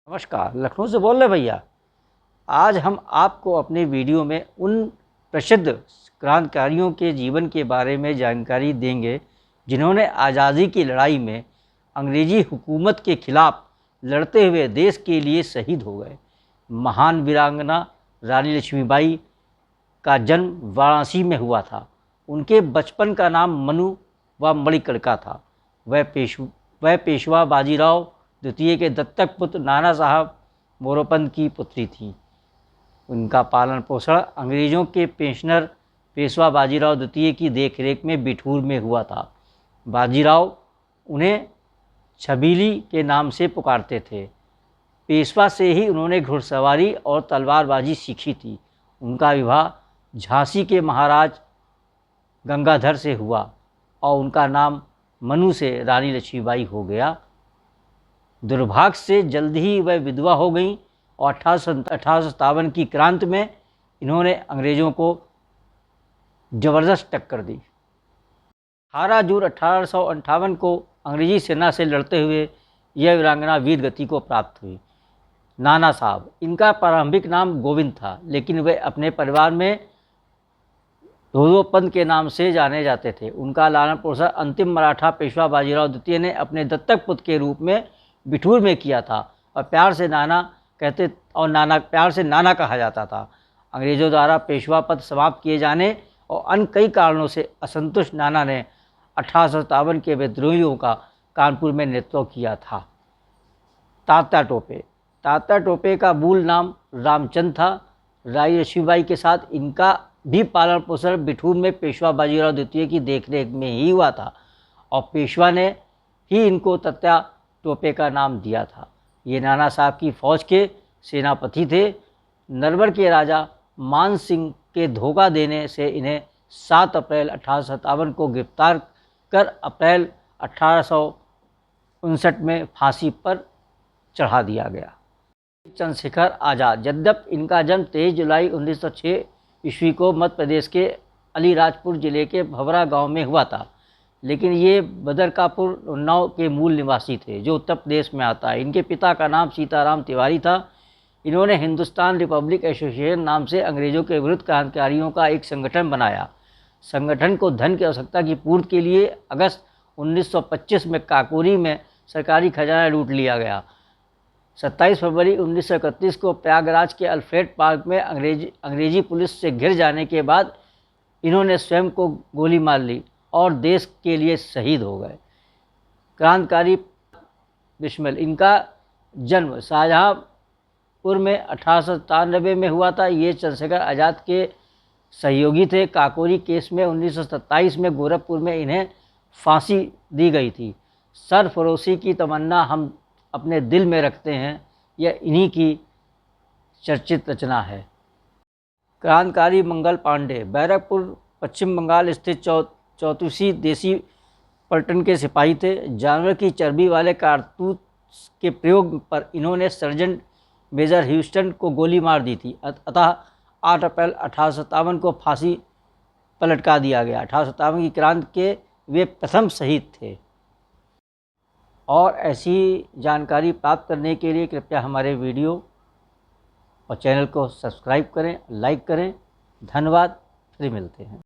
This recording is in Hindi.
नमस्कार, लखनऊ से बोल रहे भैया। आज हम आपको अपने वीडियो में उन प्रसिद्ध क्रांतिकारियों के जीवन के बारे में जानकारी देंगे जिन्होंने आज़ादी की लड़ाई में अंग्रेज़ी हुकूमत के ख़िलाफ़ लड़ते हुए देश के लिए शहीद हो गए। महान वीरांगना रानी लक्ष्मीबाई का जन्म वाराणसी में हुआ था। उनके बचपन का नाम मनु व मणिकर्णिका था। वह पेशवा बाजीराव द्वितीय के दत्तक पुत्र नाना साहब मोरोपंत की पुत्री थीं। उनका पालन पोषण अंग्रेज़ों के पेंशनर पेशवा बाजीराव द्वितीय की देखरेख में बिठूर में हुआ था। बाजीराव उन्हें छबीली के नाम से पुकारते थे। पेशवा से ही उन्होंने घुड़सवारी और तलवारबाजी सीखी थी। उनका विवाह झांसी के महाराज गंगाधर से हुआ और उनका नाम मनु से रानी लक्ष्मीबाई हो गया। दुर्भाग्य से जल्द ही वह विधवा हो गईं और 1857 की क्रांति में इन्होंने अंग्रेज़ों को ज़बरदस्त टक्कर दी। 18 जून 1858 को अंग्रेज़ी सेना से लड़ते हुए यह वीरांगना वीर गति को प्राप्त हुई। नाना साहब, इनका प्रारंभिक नाम गोविंद था, लेकिन वे अपने परिवार में मोरोपंत के नाम से जाने जाते थे। उनका लालन पोषण अंतिम मराठा पेशवा बाजीराव द्वितीय ने अपने दत्तक पुत्र के रूप में बिठूर में किया था और प्यार से नाना कहा जाता था। अंग्रेज़ों द्वारा पेशवा पद समाप्त किए जाने और अन्य कई कारणों से असंतुष्ट नाना ने 1857 के विद्रोहियों का कानपुर में नेतृत्व किया था। तात्या टोपे का मूल नाम रामचंद था। रानी लक्ष्मीबाई के साथ इनका भी पालन पोषण बिठूर में पेशवा बाजीराव द्वितीय की देखरेख में ही हुआ था और पेशवा ने ही इनको तात्या टोपे का नाम दिया था। ये नाना साहब की फ़ौज के सेनापति थे। नरवर के राजा मान सिंह के धोखा देने से इन्हें 7 अप्रैल 1857 को गिरफ्तार कर अप्रैल 1859 में फांसी पर चढ़ा दिया गया। चंद्रशेखर आज़ाद, यद्यपि इनका जन्म 23 जुलाई 1906 ईस्वी को मध्य प्रदेश के अलीराजपुर जिले के भवरा गांव में हुआ था, लेकिन ये बदरकापुर उन्नाव के मूल निवासी थे, जो उत्तर प्रदेश में आता है। इनके पिता का नाम सीताराम तिवारी था। इन्होंने हिंदुस्तान रिपब्लिक एसोसिएशन नाम से अंग्रेज़ों के विरुद्ध क्रांतिकारियों का एक संगठन बनाया। संगठन को धन की आवश्यकता की पूर्ति के लिए अगस्त 1925 में काकोरी में सरकारी खजाना लूट लिया गया। 27 फरवरी 1931 को प्रयागराज के अल्फ्रेड पार्क में अंग्रेजी पुलिस से घिर जाने के बाद इन्होंने स्वयं को गोली मार ली और देश के लिए शहीद हो गए। क्रांतिकारी बिस्मिल, इनका जन्म शाहजहाँपुर में 1897 में हुआ था। ये चंद्रशेखर आज़ाद के सहयोगी थे। काकोरी केस में 1927 में गोरखपुर में इन्हें फांसी दी गई थी। सरफरोशी की तमन्ना हम अपने दिल में रखते हैं, यह इन्हीं की चर्चित रचना है। क्रांतिकारी मंगल पांडे, बैरकपुर पश्चिम बंगाल स्थित 34वीं देसी पलटन के सिपाही थे। जानवर की चर्बी वाले कारतूस के प्रयोग पर इन्होंने सर्जेंट मेजर ह्यूस्टन को गोली मार दी थी। अतः 8 अप्रैल 1857 को फांसी पर लटका दिया गया। 1857 की क्रांति के वे प्रथम शहीद थे। और ऐसी जानकारी प्राप्त करने के लिए कृपया हमारे वीडियो और चैनल को सब्सक्राइब करें, लाइक करें। धन्यवाद। फिर मिलते हैं।